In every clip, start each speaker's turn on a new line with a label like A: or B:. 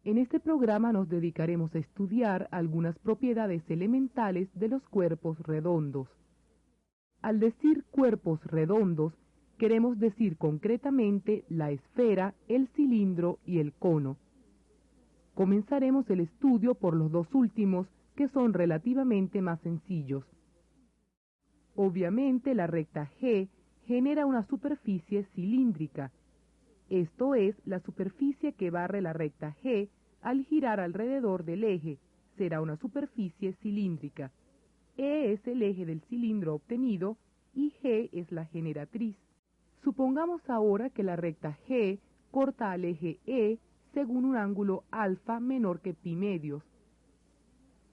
A: En este programa nos dedicaremos a estudiar algunas propiedades elementales de los cuerpos redondos. Al decir cuerpos redondos, queremos decir concretamente la esfera, el cilindro y el cono. Comenzaremos el estudio por los dos últimos, que son relativamente más sencillos. Obviamente la recta G genera una superficie cilíndrica. Esto es, la superficie que barre la recta G al girar alrededor del eje será una superficie cilíndrica. E es el eje del cilindro obtenido y G es la generatriz. Supongamos ahora que la recta G corta al eje E según un ángulo alfa menor que pi medios.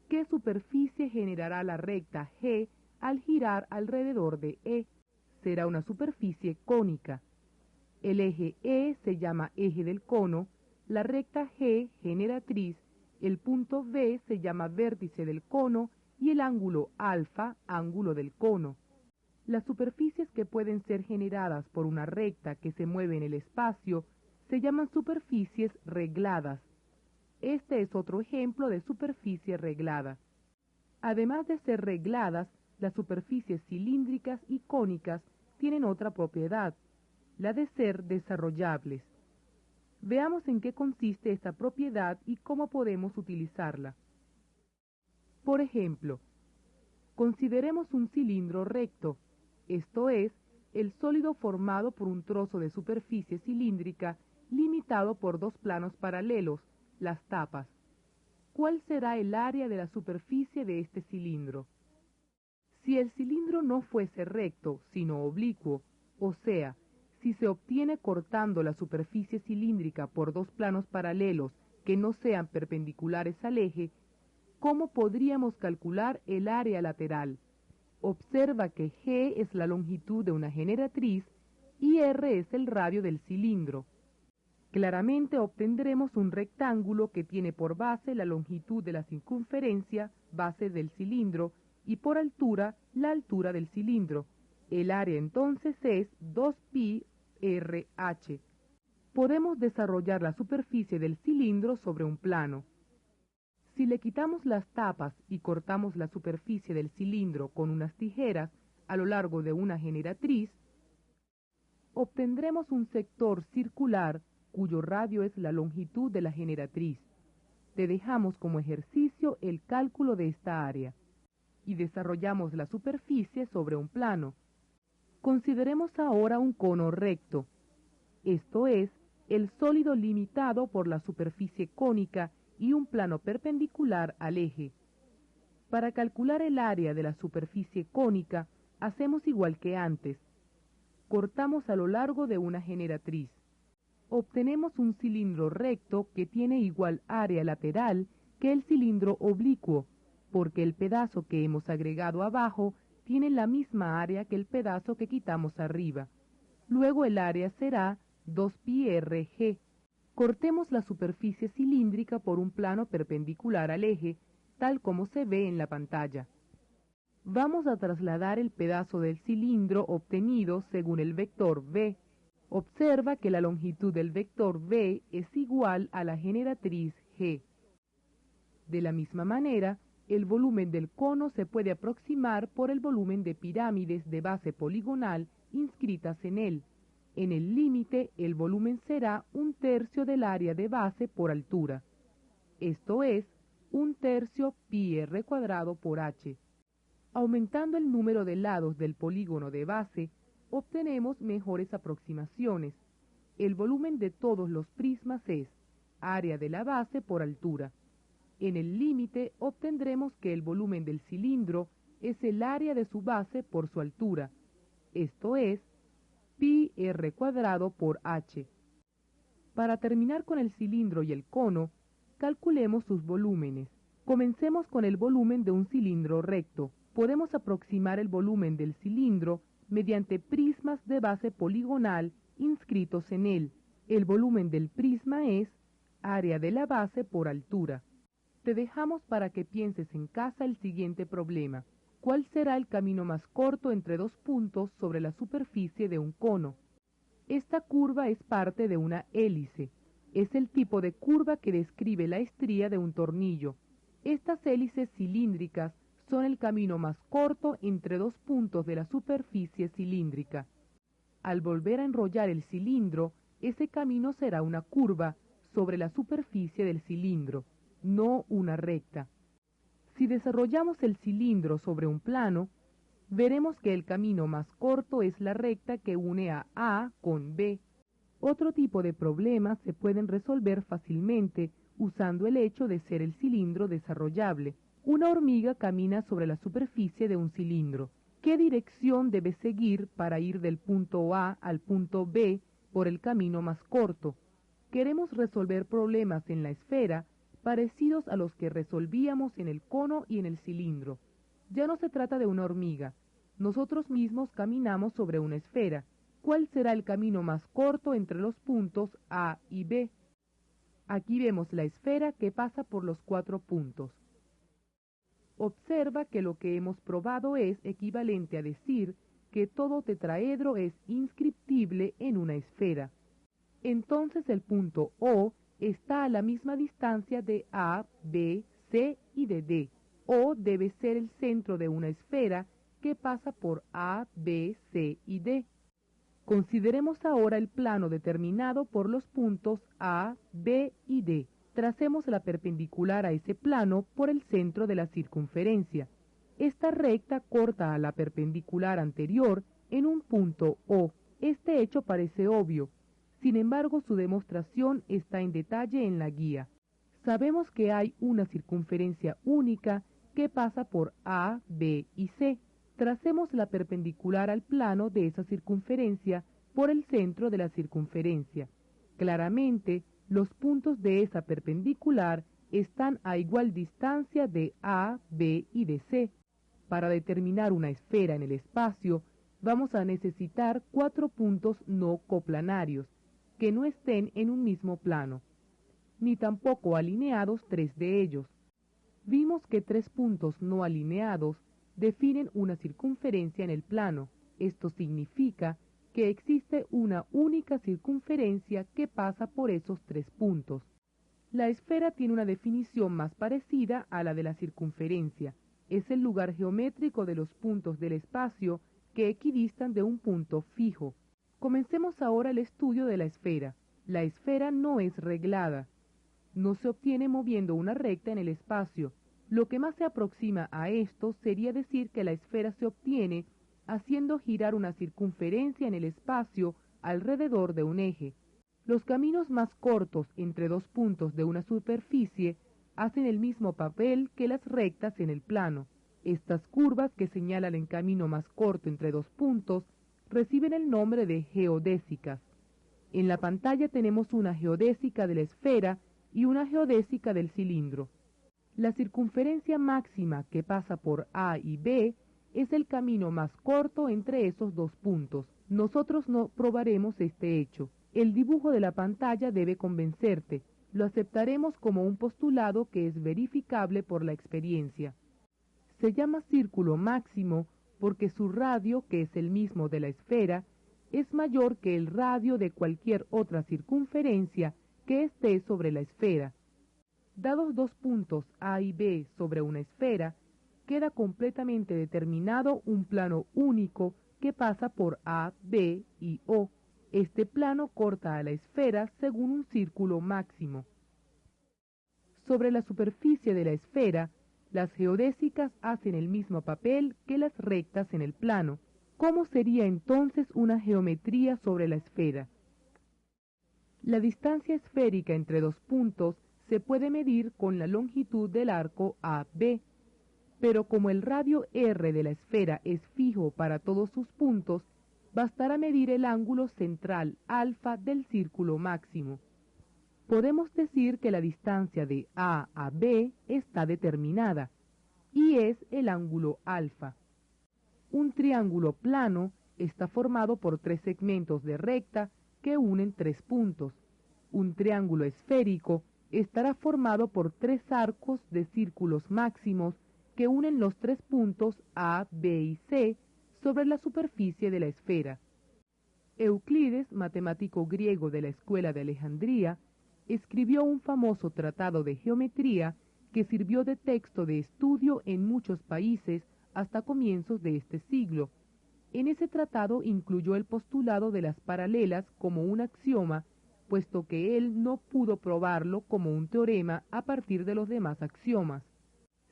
A: ¿Qué superficie generará la recta G al girar alrededor de E? Será una superficie cónica. El eje E se llama eje del cono, la recta G generatriz, el punto B se llama vértice del cono y el ángulo alfa, ángulo del cono. Las superficies que pueden ser generadas por una recta que se mueve en el espacio se llaman superficies regladas. Este es otro ejemplo de superficie reglada. Además de ser regladas, las superficies cilíndricas y cónicas tienen otra propiedad, la de ser desarrollables. Veamos en qué consiste esta propiedad y cómo podemos utilizarla. Por ejemplo, consideremos un cilindro recto, esto es, el sólido formado por un trozo de superficie cilíndrica limitado por dos planos paralelos, las tapas. ¿Cuál será el área de la superficie de este cilindro? Si el cilindro no fuese recto, sino oblicuo, o sea, si se obtiene cortando la superficie cilíndrica por dos planos paralelos que no sean perpendiculares al eje, ¿cómo podríamos calcular el área lateral? Observa que G es la longitud de una generatriz y R es el radio del cilindro. Claramente obtendremos un rectángulo que tiene por base la longitud de la circunferencia, base del cilindro, y por altura, la altura del cilindro. El área entonces es 2pi RH. Podemos desarrollar la superficie del cilindro sobre un plano. Si le quitamos las tapas y cortamos la superficie del cilindro con unas tijeras a lo largo de una generatriz, obtendremos un sector circular cuyo radio es la longitud de la generatriz. Te dejamos como ejercicio el cálculo de esta área y desarrollamos la superficie sobre un plano. Consideremos ahora un cono recto, esto es, el sólido limitado por la superficie cónica y un plano perpendicular al eje. Para calcular el área de la superficie cónica, hacemos igual que antes. Cortamos a lo largo de una generatriz. Obtenemos un cilindro recto que tiene igual área lateral que el cilindro oblicuo, porque el pedazo que hemos agregado abajo tiene la misma área que el pedazo que quitamos arriba. Luego el área será 2πrg. Cortemos la superficie cilíndrica por un plano perpendicular al eje, tal como se ve en la pantalla. Vamos a trasladar el pedazo del cilindro obtenido según el vector v. Observa que la longitud del vector v es igual a la generatriz g. De la misma manera, el volumen del cono se puede aproximar por el volumen de pirámides de base poligonal inscritas en él. En el límite, el volumen será 1/3 del área de base por altura. Esto es, 1/3 pi r cuadrado por h. Aumentando el número de lados del polígono de base, obtenemos mejores aproximaciones. El volumen de todos los prismas es área de la base por altura. En el límite obtendremos que el volumen del cilindro es el área de su base por su altura. Esto es, pi r cuadrado por h. Para terminar con el cilindro y el cono, calculemos sus volúmenes. Comencemos con el volumen de un cilindro recto. Podemos aproximar el volumen del cilindro mediante prismas de base poligonal inscritos en él. El volumen del prisma es área de la base por altura. Te dejamos para que pienses en casa el siguiente problema. ¿Cuál será el camino más corto entre dos puntos sobre la superficie de un cono? Esta curva es parte de una hélice. Es el tipo de curva que describe la estría de un tornillo. Estas hélices cilíndricas son el camino más corto entre dos puntos de la superficie cilíndrica. Al volver a enrollar el cilindro, ese camino será una curva sobre la superficie del cilindro, no una recta. Si desarrollamos el cilindro sobre un plano, veremos que el camino más corto es la recta que une a A con B. Otro tipo de problemas se pueden resolver fácilmente usando el hecho de ser el cilindro desarrollable. Una hormiga camina sobre la superficie de un cilindro. ¿Qué dirección debe seguir para ir del punto A al punto B por el camino más corto? Queremos resolver problemas en la esfera parecidos a los que resolvíamos en el cono y en el cilindro. Ya no se trata de una hormiga. Nosotros mismos caminamos sobre una esfera. ¿Cuál será el camino más corto entre los puntos A y B? Aquí vemos la esfera que pasa por los 4 puntos. Observa que lo que hemos probado es equivalente a decir que todo tetraedro es inscriptible en una esfera. Entonces el punto O está a la misma distancia de A, B, C y de D. O debe ser el centro de una esfera que pasa por A, B, C y D. Consideremos ahora el plano determinado por los puntos A, B y D. Tracemos la perpendicular a ese plano por el centro de la circunferencia. Esta recta corta a la perpendicular anterior en un punto O. Este hecho parece obvio. Sin embargo, su demostración está en detalle en la guía. Sabemos que hay una circunferencia única que pasa por A, B y C. Tracemos la perpendicular al plano de esa circunferencia por el centro de la circunferencia. Claramente, los puntos de esa perpendicular están a igual distancia de A, B y de C. Para determinar una esfera en el espacio, vamos a necesitar 4 puntos no coplanarios, que no estén en un mismo plano, ni tampoco alineados 3 de ellos. Vimos que 3 puntos no alineados definen una circunferencia en el plano. Esto significa que existe una única circunferencia que pasa por esos 3 puntos. La esfera tiene una definición más parecida a la de la circunferencia. Es el lugar geométrico de los puntos del espacio que equidistan de un punto fijo. Comencemos ahora el estudio de la esfera. La esfera no es reglada. No se obtiene moviendo una recta en el espacio. Lo que más se aproxima a esto sería decir que la esfera se obtiene haciendo girar una circunferencia en el espacio alrededor de un eje. Los caminos más cortos entre 2 puntos de una superficie hacen el mismo papel que las rectas en el plano. Estas curvas que señalan el camino más corto entre 2 puntos reciben el nombre de geodésicas. En la pantalla tenemos una geodésica de la esfera y una geodésica del cilindro. La circunferencia máxima que pasa por A y B es el camino más corto entre esos 2 puntos. Nosotros no probaremos este hecho. El dibujo de la pantalla debe convencerte. Lo aceptaremos como un postulado que es verificable por la experiencia. Se llama círculo máximo porque su radio, que es el mismo de la esfera, es mayor que el radio de cualquier otra circunferencia que esté sobre la esfera. Dados 2 puntos A y B sobre una esfera, queda completamente determinado un plano único que pasa por A, B y O. Este plano corta a la esfera según un círculo máximo. Sobre la superficie de la esfera, las geodésicas hacen el mismo papel que las rectas en el plano. ¿Cómo sería entonces una geometría sobre la esfera? La distancia esférica entre 2 puntos se puede medir con la longitud del arco AB, pero como el radio R de la esfera es fijo para todos sus puntos, bastará medir el ángulo central alfa del círculo máximo. Podemos decir que la distancia de A a B está determinada, y es el ángulo alfa. Un triángulo plano está formado por 3 segmentos de recta que unen 3 puntos. Un triángulo esférico estará formado por 3 arcos de círculos máximos que unen los 3 puntos A, B y C sobre la superficie de la esfera. Euclides, matemático griego de la escuela de Alejandría, escribió un famoso tratado de geometría que sirvió de texto de estudio en muchos países hasta comienzos de este siglo. En ese tratado incluyó el postulado de las paralelas como un axioma, puesto que él no pudo probarlo como un teorema a partir de los demás axiomas.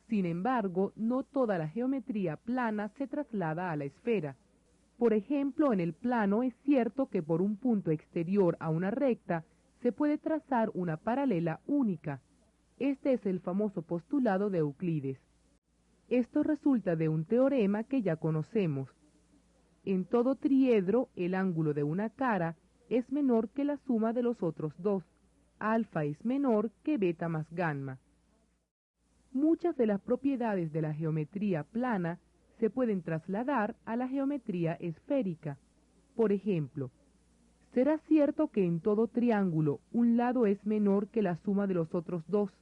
A: Sin embargo, no toda la geometría plana se traslada a la esfera. Por ejemplo, en el plano es cierto que por un punto exterior a una recta se puede trazar una paralela única. Este es el famoso postulado de Euclides. Esto resulta de un teorema que ya conocemos. En todo triedro, el ángulo de una cara es menor que la suma de los otros dos. Alfa es menor que beta más gamma. Muchas de las propiedades de la geometría plana se pueden trasladar a la geometría esférica. Por ejemplo, ¿será cierto que en todo triángulo un lado es menor que la suma de los otros dos?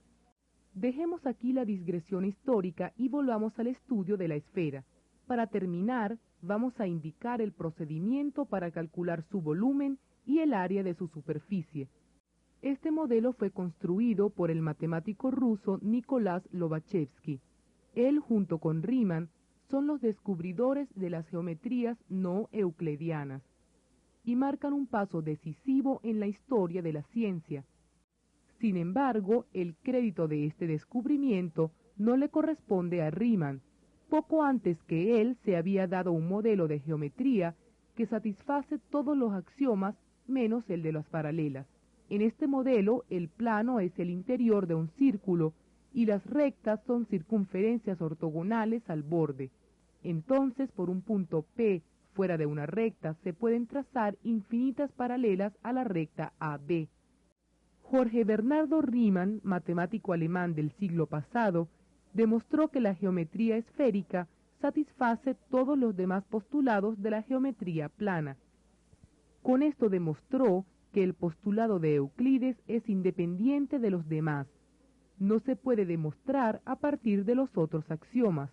A: Dejemos aquí la digresión histórica y volvamos al estudio de la esfera. Para terminar, vamos a indicar el procedimiento para calcular su volumen y el área de su superficie. Este modelo fue construido por el matemático ruso Nikolás Lobachevsky. Él, junto con Riemann, son los descubridores de las geometrías no euclidianas y marcan un paso decisivo en la historia de la ciencia. Sin embargo, el crédito de este descubrimiento no le corresponde a Riemann. Poco antes que él se había dado un modelo de geometría que satisface todos los axiomas menos el de las paralelas. En este modelo, el plano es el interior de un círculo y las rectas son circunferencias ortogonales al borde. Entonces, por un punto P fuera de una recta se pueden trazar infinitas paralelas a la recta AB. Jorge Bernardo Riemann, matemático alemán del siglo pasado, demostró que la geometría esférica satisface todos los demás postulados de la geometría plana. Con esto demostró que el postulado de Euclides es independiente de los demás. No se puede demostrar a partir de los otros axiomas.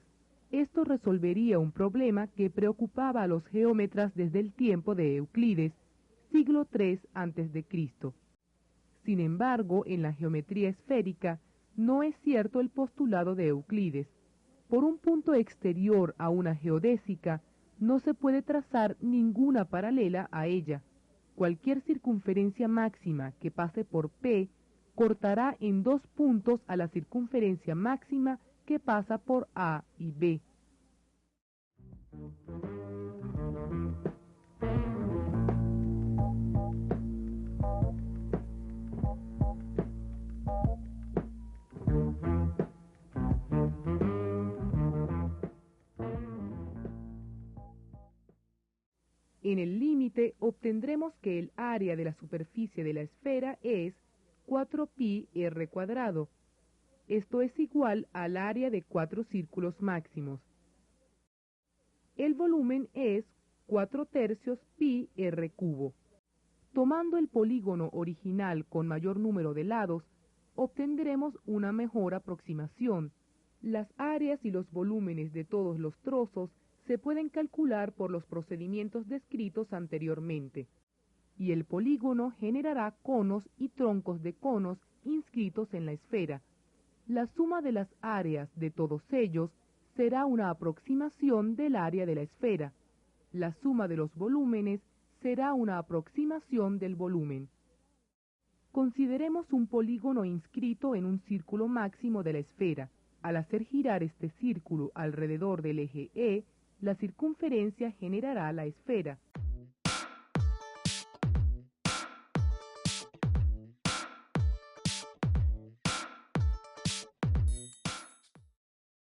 A: Esto resolvería un problema que preocupaba a los geómetras desde el tiempo de Euclides, siglo III a.C. Sin embargo, en la geometría esférica no es cierto el postulado de Euclides. Por un punto exterior a una geodésica no se puede trazar ninguna paralela a ella. Cualquier circunferencia máxima que pase por P cortará en dos puntos a la circunferencia máxima que pasa por A y B. En el límite obtendremos que el área de la superficie de la esfera es 4pi r cuadrado. Esto es igual al área de 4 círculos máximos. El volumen es 4/3 pi r cubo. Tomando el polígono original con mayor número de lados, obtendremos una mejor aproximación. Las áreas y los volúmenes de todos los trozos se pueden calcular por los procedimientos descritos anteriormente, y el polígono generará conos y troncos de conos inscritos en la esfera. La suma de las áreas de todos ellos será una aproximación del área de la esfera. La suma de los volúmenes será una aproximación del volumen. Consideremos un polígono inscrito en un círculo máximo de la esfera. Al hacer girar este círculo alrededor del eje E, la circunferencia generará la esfera.